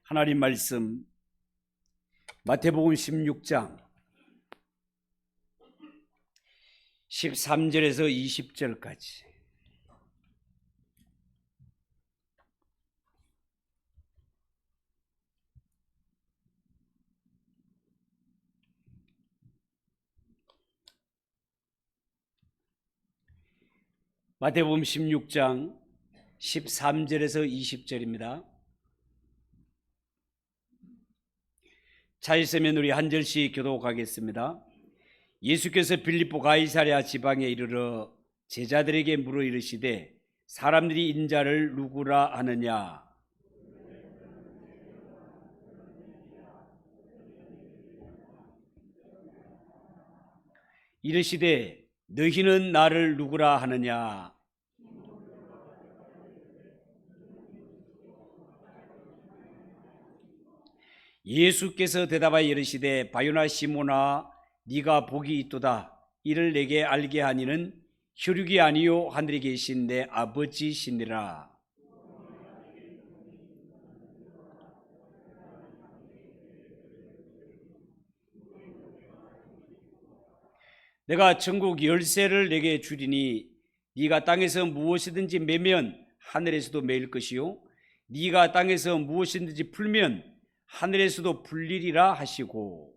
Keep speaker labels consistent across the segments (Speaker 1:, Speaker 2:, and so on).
Speaker 1: 하나님 말씀 마태복음 16장 13절에서 20절까지. 마태복음 16장 13절에서 20절입니다. 차 있으면 우리 한 절씩 교독하겠습니다. 예수께서 빌립보 가이사랴 지방에 이르러 제자들에게 물어 이르시되 사람들이 인자를 누구라 하느냐? 이르시되 너희는 나를 누구라 하느냐? 예수께서 대답하여 이르시되 바요나 시몬아 네가 복이 있도다. 이를 내게 알게 하니는 혈육이 아니요 하늘에 계신 내 아버지시니라. 내가 천국 열쇠를 내게 주리니 네가 땅에서 무엇이든지 매면 하늘에서도 매일 것이요 네가 땅에서 무엇이든지 풀면 하늘에서도 풀리리라 하시고.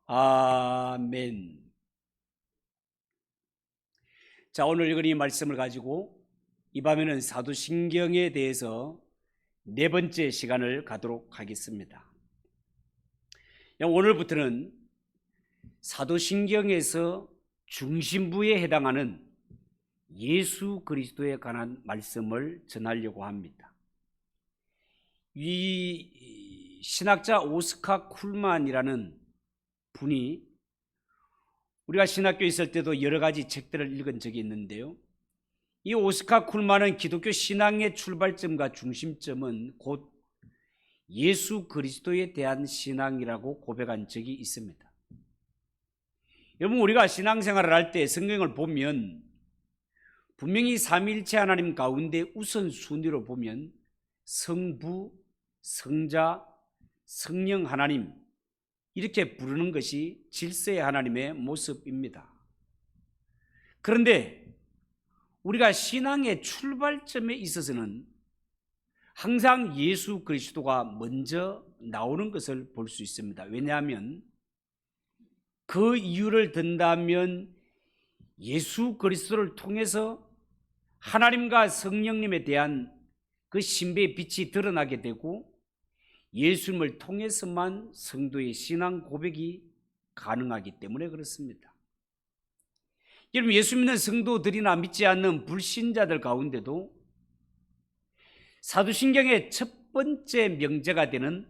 Speaker 1: 아멘. 자, 오늘 읽은 이 말씀을 가지고 이 밤에는 사도신경에 대해서 네 번째 시간을 가도록 하겠습니다. 오늘부터는 사도신경에서 중심부에 해당하는 예수 그리스도에 관한 말씀을 전하려고 합니다. 이 신학자 오스카 쿨만이라는 분이 우리가 신학교에 있을 때도 여러 가지 책들을 읽은 적이 있는데요. 이 오스카 쿨만은 기독교 신앙의 출발점과 중심점은 곧 예수 그리스도에 대한 신앙이라고 고백한 적이 있습니다. 여러분, 우리가 신앙생활을 할 때 성경을 보면 분명히 삼위일체 하나님 가운데 우선순위로 보면 성부, 성자, 성령 하나님 이렇게 부르는 것이 질서의 하나님의 모습입니다. 그런데 우리가 신앙의 출발점에 있어서는 항상 예수 그리스도가 먼저 나오는 것을 볼 수 있습니다. 왜냐하면 그 이유를 든다면 예수 그리스도를 통해서 하나님과 성령님에 대한 그 신비의 빛이 드러나게 되고 예수님을 통해서만 성도의 신앙 고백이 가능하기 때문에 그렇습니다. 여러분, 예수 믿는 성도들이나 믿지 않는 불신자들 가운데도 사도신경의 첫 번째 명제가 되는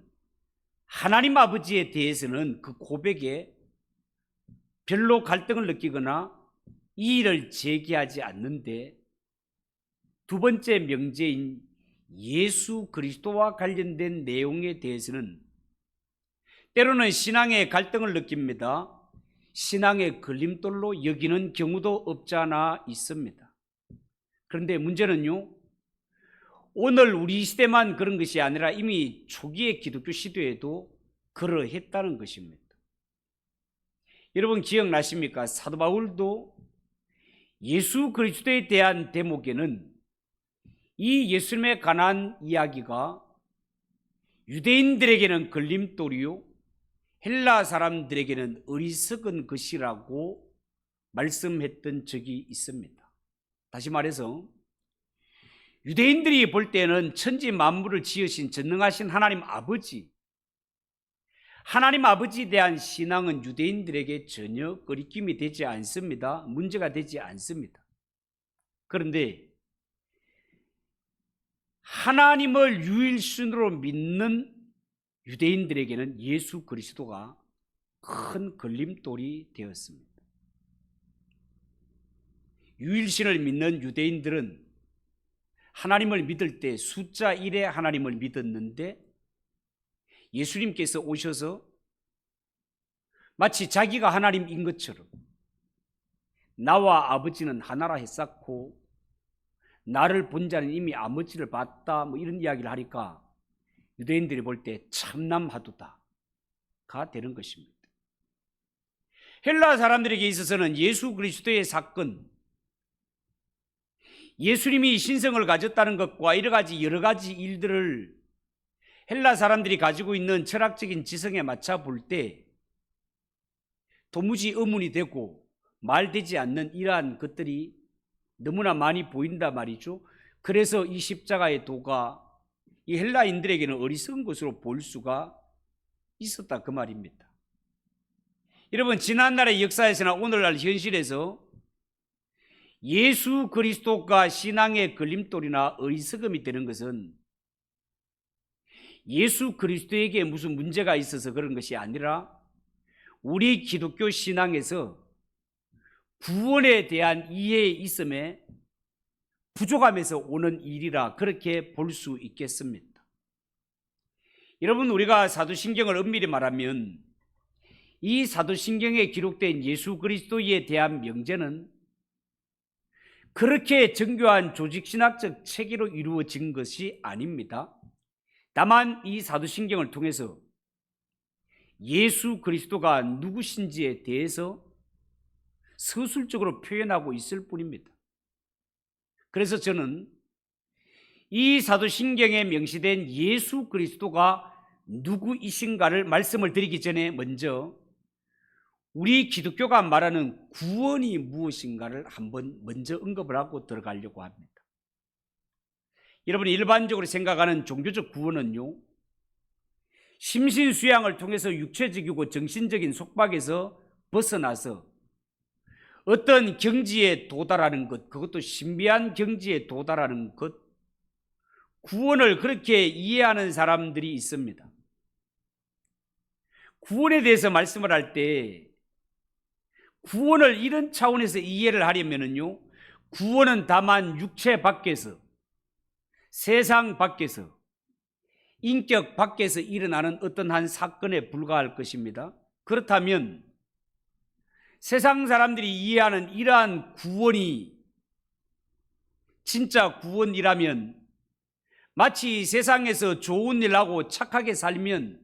Speaker 1: 하나님 아버지에 대해서는 그 고백에 별로 갈등을 느끼거나 이의를 제기하지 않는데, 두 번째 명제인 예수 그리스도와 관련된 내용에 대해서는 때로는 신앙의 갈등을 느낍니다. 신앙의 걸림돌로 여기는 경우도 없지 않아 있습니다. 그런데 문제는요, 오늘 우리 시대만 그런 것이 아니라 이미 초기의 기독교 시대에도 그러했다는 것입니다. 여러분 기억나십니까? 사도 바울도 예수 그리스도에 대한 대목에는 이 예수님에 관한 이야기가 유대인들에게는 걸림돌이요 헬라 사람들에게는 어리석은 것이라고 말씀했던 적이 있습니다. 다시 말해서 유대인들이 볼 때는 천지 만물을 지으신 전능하신 하나님 아버지, 하나님 아버지에 대한 신앙은 유대인들에게 전혀 거리낌이 되지 않습니다. 문제가 되지 않습니다. 그런데 하나님을 유일신으로 믿는 유대인들에게는 예수 그리스도가 큰 걸림돌이 되었습니다. 유일신을 믿는 유대인들은 하나님을 믿을 때 숫자 1의 하나님을 믿었는데 예수님께서 오셔서 마치 자기가 하나님인 것처럼 나와 아버지는 하나라 했었고 나를 본 자는 이미 아버지를 봤다 뭐 이런 이야기를 하니까 유대인들이 볼 때 참남하도다가 되는 것입니다. 헬라 사람들에게 있어서는 예수 그리스도의 사건, 예수님이 신성을 가졌다는 것과 여러 가지 일들을 헬라 사람들이 가지고 있는 철학적인 지성에 맞춰 볼 때 도무지 의문이 되고 말되지 않는 이러한 것들이 너무나 많이 보인다 말이죠. 그래서 이 십자가의 도가 이 헬라인들에게는 어리석은 것으로 볼 수가 있었다 그 말입니다. 여러분, 지난날의 역사에서나 오늘날 현실에서 예수 그리스도가 신앙의 걸림돌이나 어리석음이 되는 것은 예수 그리스도에게 무슨 문제가 있어서 그런 것이 아니라 우리 기독교 신앙에서 구원에 대한 이해에 있음에 부족함에서 오는 일이라 그렇게 볼 수 있겠습니다. 여러분, 우리가 사도신경을 엄밀히 말하면 이 사도신경에 기록된 예수 그리스도에 대한 명제는 그렇게 정교한 조직신학적 체계로 이루어진 것이 아닙니다. 다만 이 사도신경을 통해서 예수 그리스도가 누구신지에 대해서 서술적으로 표현하고 있을 뿐입니다. 그래서 저는 이 사도신경에 명시된 예수 그리스도가 누구이신가를 말씀을 드리기 전에 먼저 우리 기독교가 말하는 구원이 무엇인가를 한번 먼저 언급을 하고 들어가려고 합니다. 여러분이 일반적으로 생각하는 종교적 구원은요, 심신수양을 통해서 육체적이고 정신적인 속박에서 벗어나서 어떤 경지에 도달하는 것, 그것도 신비한 경지에 도달하는 것, 구원을 그렇게 이해하는 사람들이 있습니다. 구원에 대해서 말씀을 할 때 구원을 이런 차원에서 이해를 하려면요, 구원은 다만 육체 밖에서, 세상 밖에서, 인격 밖에서 일어나는 어떤 한 사건에 불과할 것입니다. 그렇다면 세상 사람들이 이해하는 이러한 구원이 진짜 구원이라면 마치 세상에서 좋은 일 하고 착하게 살면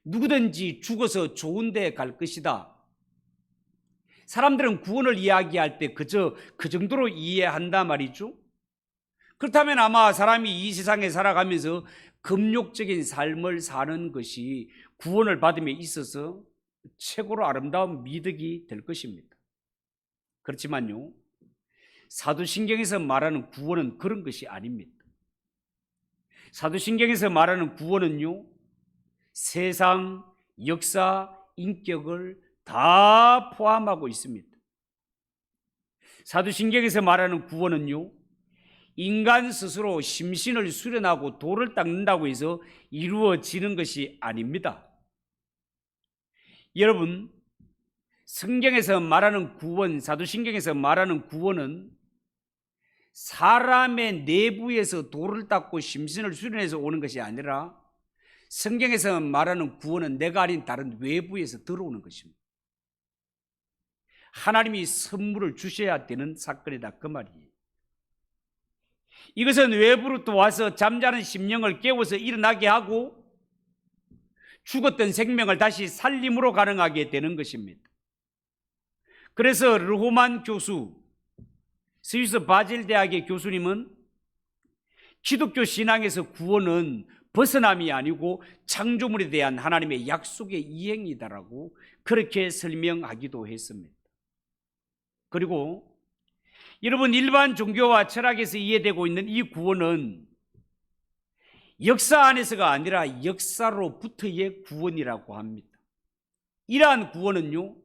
Speaker 1: 누구든지 죽어서 좋은 데 갈 것이다. 사람들은 구원을 이야기할 때 그저 그 정도로 이해한다 말이죠. 그렇다면 아마 사람이 이 세상에 살아가면서 금욕적인 삶을 사는 것이 구원을 받음에 있어서 최고로 아름다운 미덕이 될 것입니다. 그렇지만요, 사도신경에서 말하는 구원은 그런 것이 아닙니다. 사도신경에서 말하는 구원은요, 세상, 역사, 인격을 다 포함하고 있습니다. 사도신경에서 말하는 구원은요, 인간 스스로 심신을 수련하고 도를 닦는다고 해서 이루어지는 것이 아닙니다. 여러분, 성경에서 말하는 구원, 사도신경에서 말하는 구원은 사람의 내부에서 도를 닦고 심신을 수련해서 오는 것이 아니라 성경에서 말하는 구원은 내가 아닌 다른 외부에서 들어오는 것입니다. 하나님이 선물을 주셔야 되는 사건이다 그 말이에요. 이것은 외부로부터 와서 잠자는 심령을 깨워서 일어나게 하고 죽었던 생명을 다시 살림으로 가능하게 되는 것입니다. 그래서 르호만 교수, 스위스 바젤 대학의 교수님은 기독교 신앙에서 구원은 벗어남이 아니고 창조물에 대한 하나님의 약속의 이행이다라고 그렇게 설명하기도 했습니다. 그리고 여러분, 일반 종교와 철학에서 이해되고 있는 이 구원은 역사 안에서가 아니라 역사로부터의 구원이라고 합니다. 이러한 구원은요,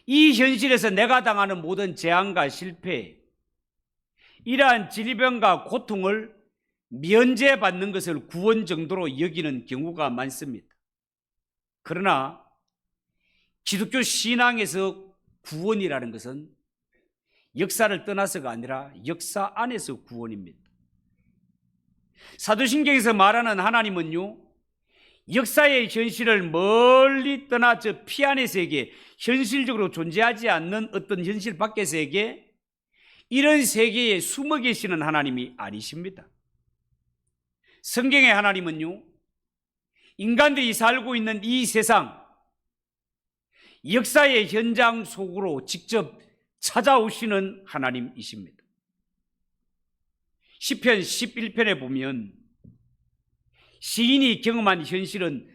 Speaker 1: 이 현실에서 내가 당하는 모든 재앙과 실패, 이러한 질병과 고통을 면제받는 것을 구원 정도로 여기는 경우가 많습니다. 그러나 기독교 신앙에서 구원이라는 것은 역사를 떠나서가 아니라 역사 안에서 구원입니다. 사도신경에서 말하는 하나님은요, 역사의 현실을 멀리 떠나 저 피안의 세계, 현실적으로 존재하지 않는 어떤 현실 밖의 세계, 이런 세계에 숨어 계시는 하나님이 아니십니다. 성경의 하나님은요, 인간들이 살고 있는 이 세상, 역사의 현장 속으로 직접 찾아오시는 하나님이십니다. 시편 11편에 보면 시인이 경험한 현실은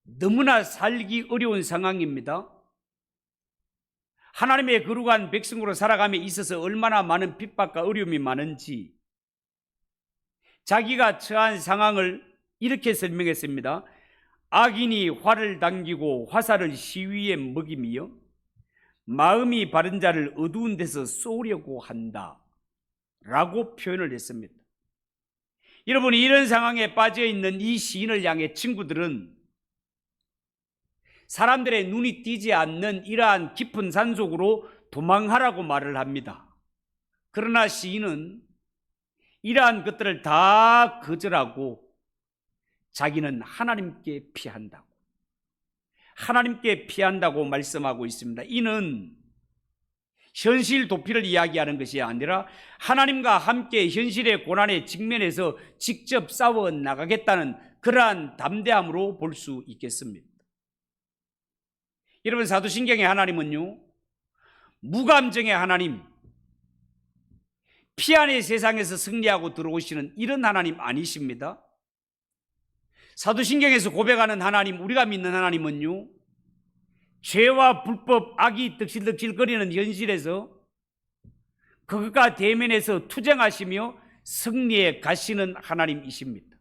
Speaker 1: 너무나 살기 어려운 상황입니다. 하나님의 거룩한 백성으로 살아감에 있어서 얼마나 많은 핍박과 어려움이 많은지 자기가 처한 상황을 이렇게 설명했습니다. 악인이 활을 당기고 화살을 시위에 먹이며 마음이 바른 자를 어두운 데서 쏘려고 한다 라고 표현을 했습니다. 여러분, 이런 상황에 빠져 있는 이 시인을 향해 친구들은 사람들의 눈이 띄지 않는 이러한 깊은 산속으로 도망하라고 말을 합니다. 그러나 시인은 이러한 것들을 다 거절하고 자기는 하나님께 피한다고 말씀하고 있습니다. 이는 현실 도피를 이야기하는 것이 아니라 하나님과 함께 현실의 고난에 직면해서 직접 싸워 나가겠다는 그러한 담대함으로 볼 수 있겠습니다. 여러분, 사도신경의 하나님은요, 무감정의 하나님, 피안의 세상에서 승리하고 들어오시는 이런 하나님 아니십니다. 사도신경에서 고백하는 하나님, 우리가 믿는 하나님은요, 죄와 불법, 악이 득실득실거리는 현실에서 그것과 대면해서 투쟁하시며 승리해 가시는 하나님이십니다.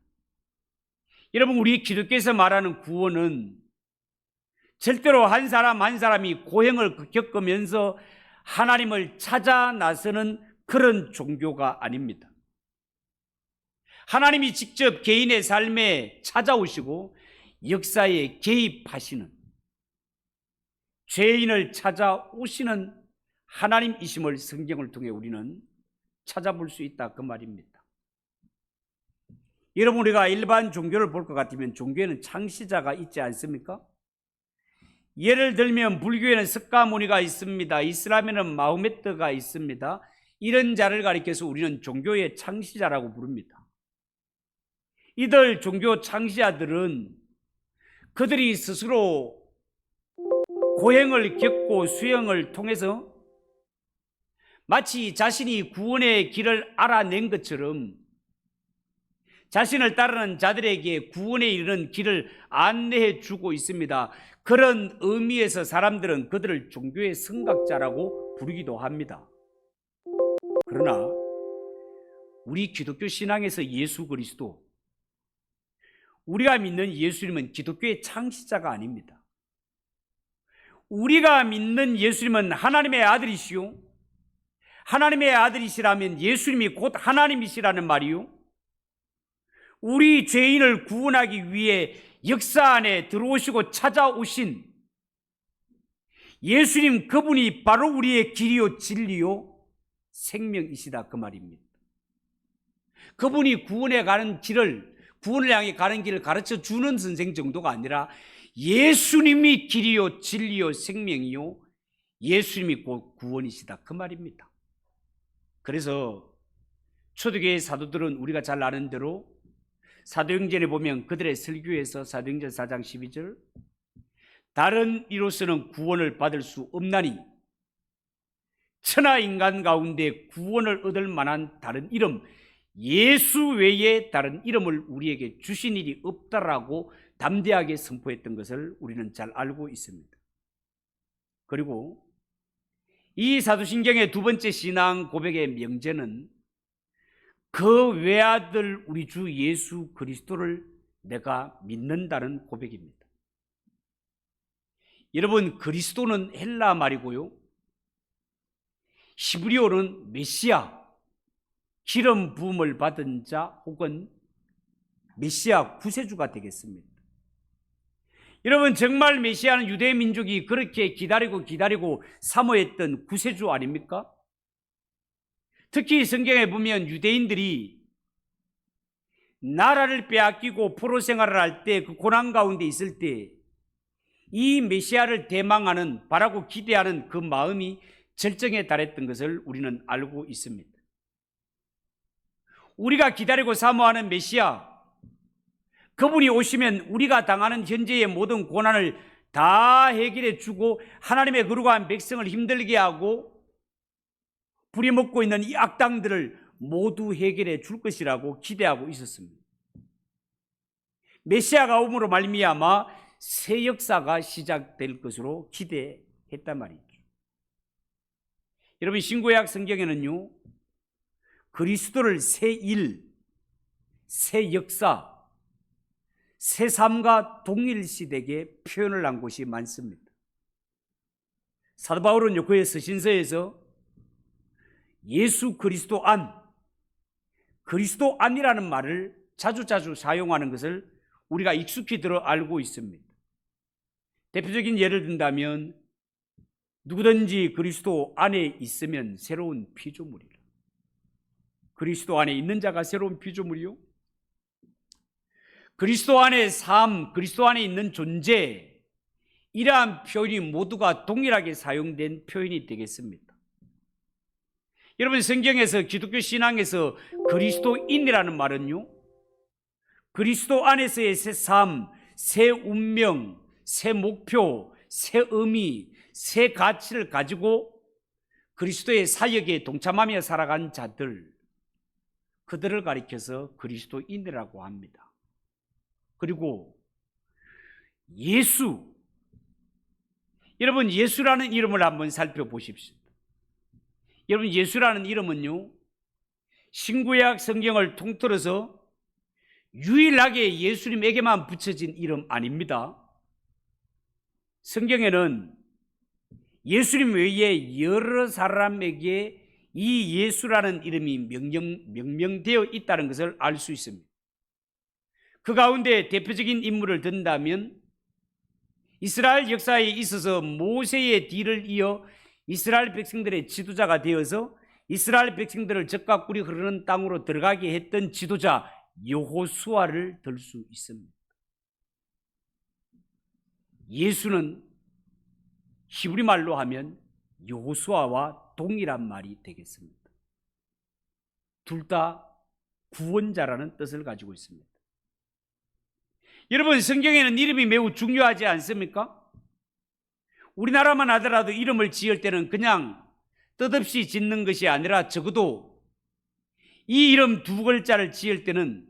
Speaker 1: 여러분, 우리 기독교에서 말하는 구원은 절대로 한 사람 한 사람이 고행을 겪으면서 하나님을 찾아 나서는 그런 종교가 아닙니다. 하나님이 직접 개인의 삶에 찾아오시고 역사에 개입하시는, 죄인을 찾아오시는 하나님이심을 성경을 통해 우리는 찾아볼 수 있다, 그 말입니다. 여러분, 우리가 일반 종교를 볼 것 같으면 종교에는 창시자가 있지 않습니까? 예를 들면 불교에는 석가모니가 있습니다. 이슬람에는 마호메트가 있습니다. 이런 자를 가리켜서 우리는 종교의 창시자라고 부릅니다. 이들 종교 창시자들은 그들이 스스로 고행을 겪고 수행을 통해서 마치 자신이 구원의 길을 알아낸 것처럼 자신을 따르는 자들에게 구원에 이르는 길을 안내해 주고 있습니다. 그런 의미에서 사람들은 그들을 종교의 성각자라고 부르기도 합니다. 그러나 우리 기독교 신앙에서 예수 그리스도, 우리가 믿는 예수님은 기독교의 창시자가 아닙니다. 우리가 믿는 예수님은 하나님의 아들이시요, 하나님의 아들이시라면 예수님이 곧 하나님이시라는 말이요, 우리 죄인을 구원하기 위해 역사 안에 들어오시고 찾아오신 예수님, 그분이 바로 우리의 길이요 진리요 생명이시다, 그 말입니다. 그분이 구원에 가는 길을, 구원을 향해 가는 길을 가르쳐 주는 선생 정도가 아니라 예수님이 길이요 진리요 생명이요, 예수님이 곧 구원이시다, 그 말입니다. 그래서 초대교회 사도들은 우리가 잘 아는 대로 사도행전에 보면 그들의 설교에서 사도행전 4장 12절, 다른 이로서는 구원을 받을 수 없나니 천하 인간 가운데 구원을 얻을 만한 다른 이름, 예수 외에 다른 이름을 우리에게 주신 일이 없다라고 담대하게 선포했던 것을 우리는 잘 알고 있습니다. 그리고 이 사도신경의 두 번째 신앙 고백의 명제는 그 외아들 우리 주 예수 그리스도를 내가 믿는다는 고백입니다. 여러분, 그리스도는 헬라 말이고요, 히브리어는 메시아, 기름 부음을 받은 자 혹은 메시아 구세주가 되겠습니다. 여러분, 정말 메시아는 유대 민족이 그렇게 기다리고 사모했던 구세주 아닙니까? 특히 성경에 보면 유대인들이 나라를 빼앗기고 포로 생활을 할 때, 그 고난 가운데 있을 때 이 메시아를 대망하는, 바라고 기대하는 그 마음이 절정에 달했던 것을 우리는 알고 있습니다. 우리가 기다리고 사모하는 메시아, 그분이 오시면 우리가 당하는 현재의 모든 고난을 다 해결해 주고 하나님의 거룩한 백성을 힘들게 하고 부려먹고 있는 이 악당들을 모두 해결해 줄 것이라고 기대하고 있었습니다. 메시아가 오므로 말미암아 새 역사가 시작될 것으로 기대했단 말이죠. 여러분, 신구약 성경에는요, 그리스도를 새 일, 새 역사, 새 삶과 동일시되게 표현을 한 곳이 많습니다. 사도 바울은 그의 서신서에서 예수 그리스도 안이라는 말을 자주자주 사용하는 것을 우리가 익숙히 들어 알고 있습니다. 대표적인 예를 든다면 누구든지 그리스도 안에 있으면 새로운 피조물이라. 그리스도 안에 있는 자가 새로운 피조물이요? 그리스도 안의 삶, 그리스도 안에 있는 존재, 이러한 표현이 모두가 동일하게 사용된 표현이 되겠습니다. 여러분, 성경에서, 기독교 신앙에서 그리스도인이라는 말은요, 그리스도 안에서의 새 삶, 새 운명, 새 목표, 새 의미, 새 가치를 가지고 그리스도의 사역에 동참하며 살아간 자들, 그들을 가리켜서 그리스도인이라고 합니다. 그리고 예수, 여러분, 예수라는 이름을 한번 살펴보십시오. 여러분, 예수라는 이름은요, 신구약 성경을 통틀어서 유일하게 예수님에게만 붙여진 이름 아닙니다. 성경에는 예수님 외에 여러 사람에게 이 예수라는 이름이 명명되어 있다는 것을 알 수 있습니다. 그 가운데 대표적인 인물을 든다면 이스라엘 역사에 있어서 모세의 뒤를 이어 이스라엘 백성들의 지도자가 되어서 이스라엘 백성들을 적과 꿀이 흐르는 땅으로 들어가게 했던 지도자 여호수아를 들 수 있습니다. 예수는 히브리 말로 하면 여호수아와 동일한 말이 되겠습니다. 둘 다 구원자라는 뜻을 가지고 있습니다. 여러분, 성경에는 이름이 매우 중요하지 않습니까? 우리나라만 하더라도 이름을 지을 때는 그냥 뜻없이 짓는 것이 아니라 적어도 이 이름 두 글자를 지을 때는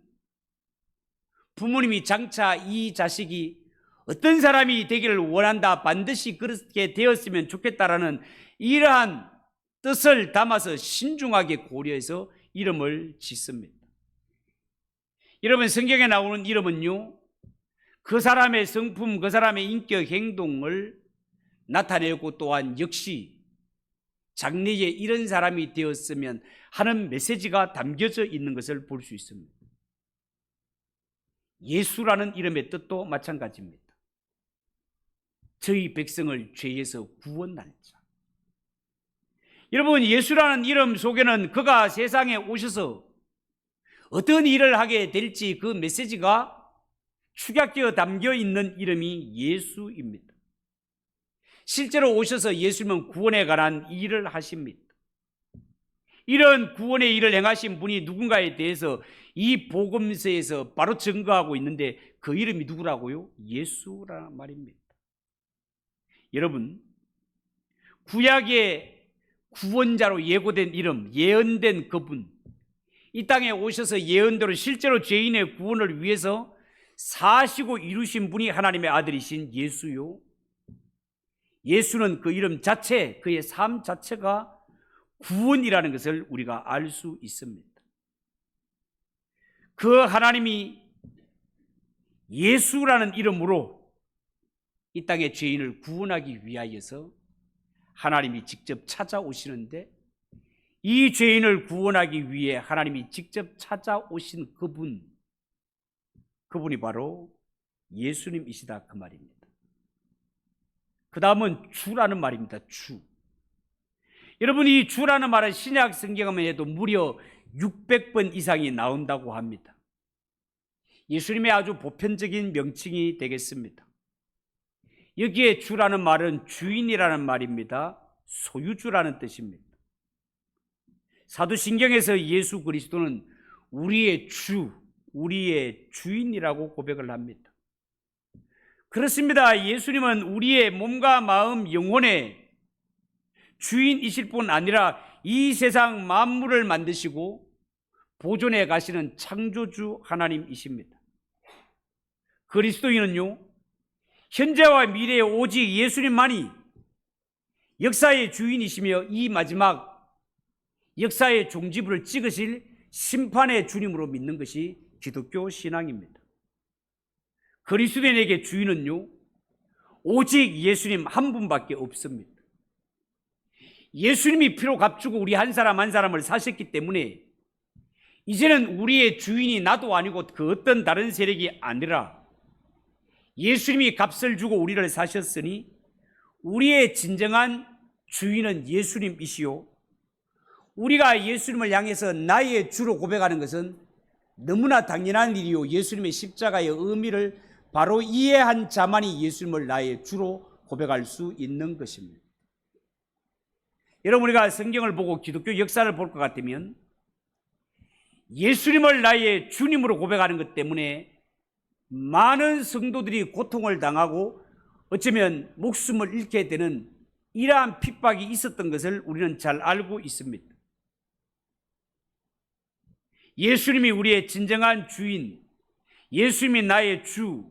Speaker 1: 부모님이 장차 이 자식이 어떤 사람이 되기를 원한다, 반드시 그렇게 되었으면 좋겠다라는 이러한 뜻을 담아서 신중하게 고려해서 이름을 짓습니다. 여러분, 성경에 나오는 이름은요, 그 사람의 성품, 그 사람의 인격, 행동을 나타내고 또한 역시 장래에 이런 사람이 되었으면 하는 메시지가 담겨져 있는 것을 볼 수 있습니다. 예수라는 이름의 뜻도 마찬가지입니다. 저희 백성을 죄에서 구원할 자. 여러분, 예수라는 이름 속에는 그가 세상에 오셔서 어떤 일을 하게 될지 그 메시지가 축약되어 담겨 있는 이름이 예수입니다. 실제로 오셔서 예수님은 구원에 관한 일을 하십니다. 이런 구원의 일을 행하신 분이 누군가에 대해서 이 복음서에서 바로 증거하고 있는데 그 이름이 누구라고요? 예수라는 말입니다. 여러분, 구약의 구원자로 예고된 이름, 예언된 그분, 이 땅에 오셔서 예언대로 실제로 죄인의 구원을 위해서 사시고 이루신 분이 하나님의 아들이신 예수요. 예수는 그 이름 자체, 그의 삶 자체가 구원이라는 것을 우리가 알 수 있습니다. 그 하나님이 예수라는 이름으로 이 땅의 죄인을 구원하기 위하여서 하나님이 직접 찾아오시는데, 이 죄인을 구원하기 위해 하나님이 직접 찾아오신 그분이 바로 예수님이시다, 그 말입니다. 그 다음은 주라는 말입니다. 주. 여러분, 이 주라는 말은 신약 성경에도 무려 600번 이상이 나온다고 합니다. 예수님의 아주 보편적인 명칭이 되겠습니다. 여기에 주라는 말은 주인이라는 말입니다. 소유주라는 뜻입니다. 사도신경에서 예수 그리스도는 우리의 주, 우리의 주인이라고 고백을 합니다. 그렇습니다. 예수님은 우리의 몸과 마음, 영혼의 주인이실 뿐 아니라 이 세상 만물을 만드시고 보존해 가시는 창조주 하나님이십니다. 그리스도인은요, 현재와 미래에 오직 예수님만이 역사의 주인이시며 이 마지막 역사의 종지부를 찍으실 심판의 주님으로 믿는 것이 기독교 신앙입니다. 그리스도인에게 주인은요, 오직 예수님 한 분밖에 없습니다. 예수님이 피로 값주고 우리 한 사람 한 사람을 사셨기 때문에 이제는 우리의 주인이 나도 아니고 그 어떤 다른 세력이 아니라 예수님이 값을 주고 우리를 사셨으니 우리의 진정한 주인은 예수님이시요, 우리가 예수님을 향해서 나의 주로 고백하는 것은 너무나 당연한 일이요, 예수님의 십자가의 의미를 바로 이해한 자만이 예수님을 나의 주로 고백할 수 있는 것입니다. 여러분, 우리가 성경을 보고 기독교 역사를 볼 것 같으면 예수님을 나의 주님으로 고백하는 것 때문에 많은 성도들이 고통을 당하고 어쩌면 목숨을 잃게 되는 이러한 핍박이 있었던 것을 우리는 잘 알고 있습니다. 예수님이 우리의 진정한 주인, 예수님이 나의 주,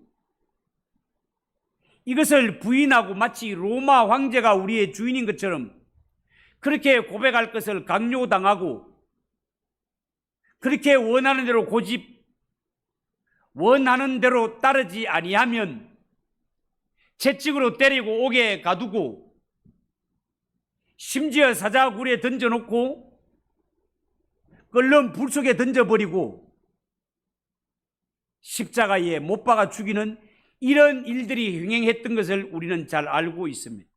Speaker 1: 이것을 부인하고 마치 로마 황제가 우리의 주인인 것처럼 그렇게 고백할 것을 강요당하고 그렇게 원하는 대로 고집, 원하는 대로 따르지 아니하면 채찍으로 때리고 옥에 가두고 심지어 사자굴에 던져놓고 끓는 불 속에 던져버리고 십자가에 못 박아 죽이는 이런 일들이 횡행했던 것을 우리는 잘 알고 있습니다.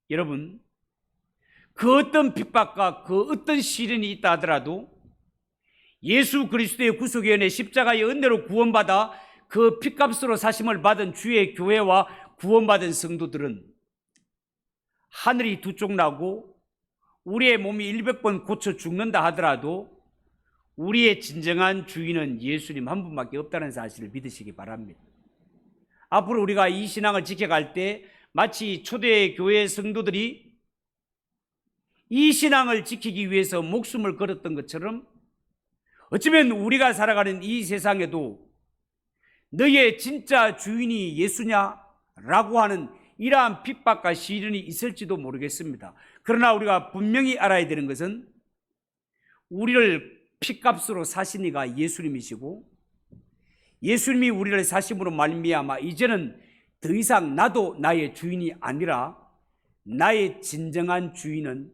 Speaker 1: 여러분, 그 어떤 핍박과 그 어떤 시련이 있다 하더라도 예수 그리스도의 구속의 은혜, 십자가의 은혜로 구원받아 그 핏값으로 사심을 받은 주의 교회와 구원받은 성도들은 하늘이 두 쪽 나고 우리의 몸이 100번 고쳐 죽는다 하더라도 우리의 진정한 주인은 예수님 한 분밖에 없다는 사실을 믿으시기 바랍니다. 앞으로 우리가 이 신앙을 지켜갈 때 마치 초대 교회 성도들이 이 신앙을 지키기 위해서 목숨을 걸었던 것처럼 어쩌면 우리가 살아가는 이 세상에도 너의 진짜 주인이 예수냐라고 하는 이러한 핍박과 시련이 있을지도 모르겠습니다. 그러나 우리가 분명히 알아야 되는 것은 우리를 핏값으로 사신 이가 예수님이시고 예수님이 우리를 사심으로 말미암아 이제는 더 이상 나도 나의 주인이 아니라 나의 진정한 주인은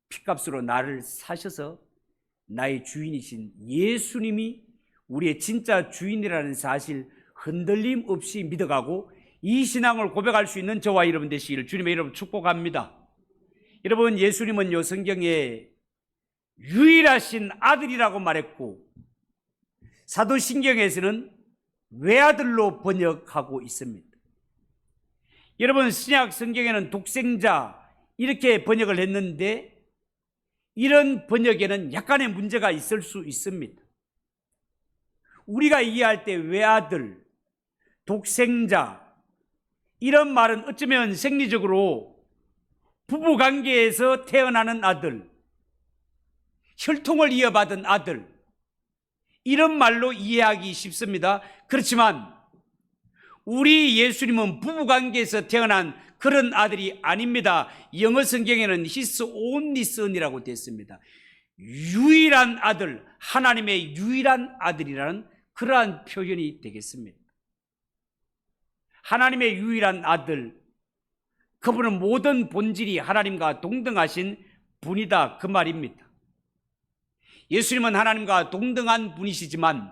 Speaker 1: 핏값으로 나를 사셔서 나의 주인이신 예수님이 우리의 진짜 주인이라는 사실 흔들림 없이 믿어가고 이 신앙을 고백할 수 있는 저와 여러분 되시기를 주님의 이름으로 축복합니다. 여러분, 예수님은요 성경에 유일하신 아들이라고 말했고 사도신경에서는 외아들로 번역하고 있습니다. 여러분, 신약 성경에는 독생자 이렇게 번역을 했는데 이런 번역에는 약간의 문제가 있을 수 있습니다. 우리가 이해할 때 외아들, 독생자 이런 말은 어쩌면 생리적으로 부부관계에서 태어나는 아들, 혈통을 이어받은 아들 이런 말로 이해하기 쉽습니다. 그렇지만 우리 예수님은 부부관계에서 태어난 그런 아들이 아닙니다. 영어 성경에는 His only son이라고 되어 있습니다. 유일한 아들, 하나님의 유일한 아들이라는 그러한 표현이 되겠습니다. 하나님의 유일한 아들, 그분은 모든 본질이 하나님과 동등하신 분이다, 그 말입니다. 예수님은 하나님과 동등한 분이시지만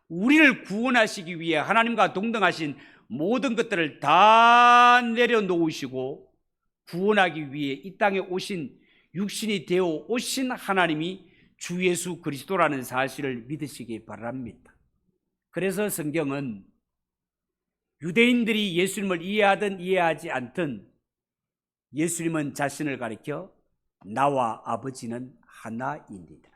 Speaker 1: 우리를 구원하시기 위해 하나님과 동등하신 모든 것들을 다 내려놓으시고 구원하기 위해 이 땅에 오신, 육신이 되어 오신 하나님이 주 예수 그리스도라는 사실을 믿으시기 바랍니다. 그래서 성경은 유대인들이 예수님을 이해하든 이해하지 않든 예수님은 자신을 가리켜 나와 아버지는 하나이니라.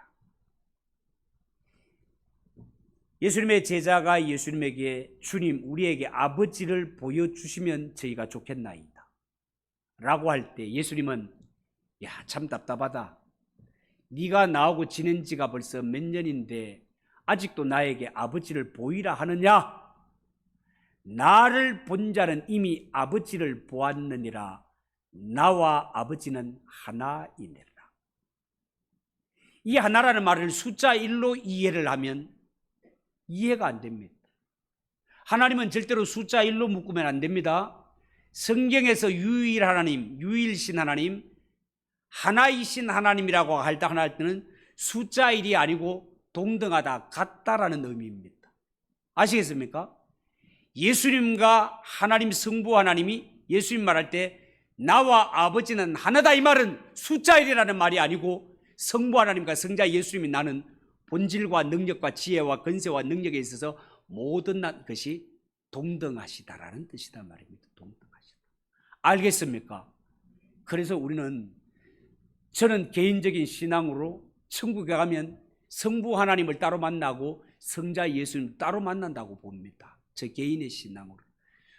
Speaker 1: 예수님의 제자가 예수님에게 주님 우리에게 아버지를 보여주시면 저희가 좋겠나이다 라고 할 때 예수님은 야, 참 답답하다. 네가 나하고 지낸 지가 벌써 몇 년인데 아직도 나에게 아버지를 보이라 하느냐? 나를 본 자는 이미 아버지를 보았느니라. 나와 아버지는 하나이니라. 이 하나라는 말을 숫자 1로 이해를 하면 이해가 안 됩니다. 하나님은 절대로 숫자 1로 묶으면 안 됩니다. 성경에서 유일 하나님, 유일신 하나님, 하나이신 하나님이라고 할 때는 숫자 1이 아니고 동등하다, 같다라는 의미입니다. 아시겠습니까? 예수님과 하나님 성부 하나님이 예수님 말할 때 나와 아버지는 하나다 이 말은 숫자 1이라는 말이 아니고 성부 하나님과 성자 예수님이 나는 본질과 능력과 지혜와 권세와 능력에 있어서 모든 것이 동등하시다라는 뜻이란 말입니다. 동등하시다. 알겠습니까? 그래서 저는 개인적인 신앙으로 천국에 가면 성부 하나님을 따로 만나고 성자 예수님을 따로 만난다고 봅니다. 저 개인의 신앙으로.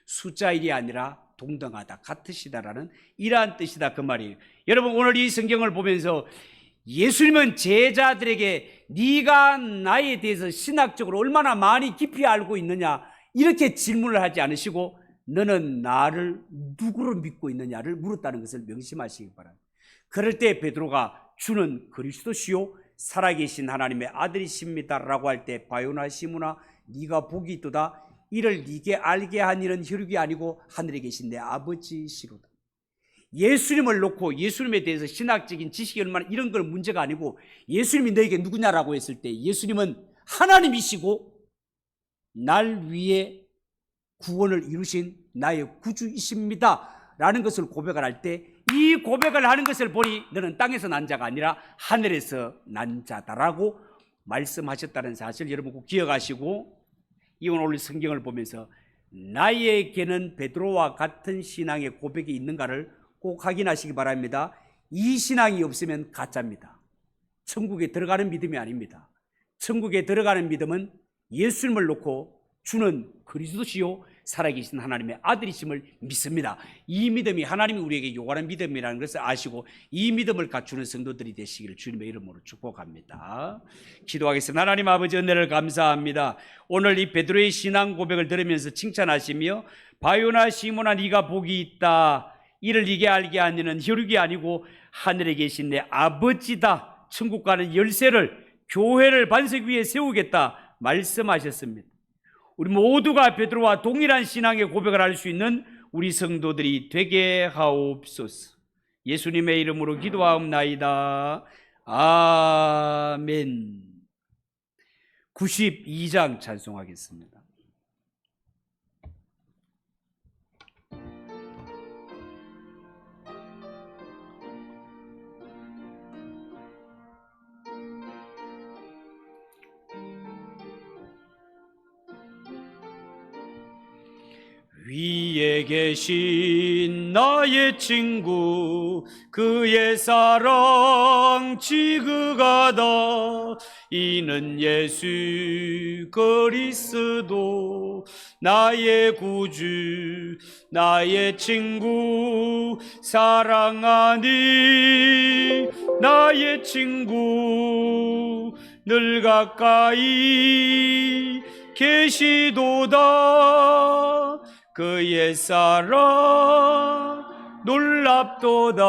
Speaker 1: 숫자 1이 아니라 동등하다, 같으시다라는 이러한 뜻이다 그 말이에요. 여러분 오늘 이 성경을 보면서 예수님은 제자들에게 네가 나에 대해서 신학적으로 얼마나 많이 깊이 알고 있느냐 이렇게 질문을 하지 않으시고 너는 나를 누구로 믿고 있느냐를 물었다는 것을 명심하시기 바랍니다. 그럴 때 베드로가 주는 그리스도시요 살아계신 하나님의 아들이십니다 라고 할 때 바요나 시므나 네가 복이 있도다 이를 네게 알게 한 일은 혈육이 아니고 하늘에 계신 내 아버지시로다. 예수님을 놓고 예수님에 대해서 신학적인 지식이 얼마나 이런 걸 문제가 아니고 예수님이 너에게 누구냐라고 했을 때 예수님은 하나님이시고 날 위해 구원을 이루신 나의 구주이십니다 라는 것을 고백을 할 때 이 고백을 하는 것을 보니 너는 땅에서 난 자가 아니라 하늘에서 난 자다라고 말씀하셨다는 사실 여러분 꼭 기억하시고 이 오늘 성경을 보면서 나에게는 베드로와 같은 신앙의 고백이 있는가를 꼭 확인하시기 바랍니다. 이 신앙이 없으면 가짜입니다. 천국에 들어가는 믿음이 아닙니다. 천국에 들어가는 믿음은 예수님을 놓고 주는 그리스도시요 살아계신 하나님의 아들이심을 믿습니다. 이 믿음이 하나님이 우리에게 요구하는 믿음이라는 것을 아시고 이 믿음을 갖추는 성도들이 되시기를 주님의 이름으로 축복합니다. 기도하겠습니다. 하나님 아버지 은혜를 감사합니다. 오늘 이 베드로의 신앙 고백을 들으면서 칭찬하시며 바요나 시몬아 네가 복이 있다. 이를 네게 알게 한 이는 혈육이 아니고 하늘에 계신 내 아버지다. 천국 가는 열쇠를 교회를 반석 위에 세우겠다 말씀하셨습니다. 우리 모두가 베드로와 동일한 신앙의 고백을 할 수 있는 우리 성도들이 되게 하옵소서. 예수님의 이름으로 기도하옵나이다. 아멘. 92장 찬송하겠습니다. 위에 계신 나의 친구 그의 사랑 지극하다. 이는 예수 그리스도 나의 구주 나의 친구 사랑하니 나의 친구 늘 가까이 계시도다. 그의 사랑 놀랍도다.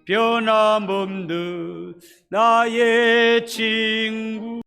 Speaker 1: 변함없는 나의 친구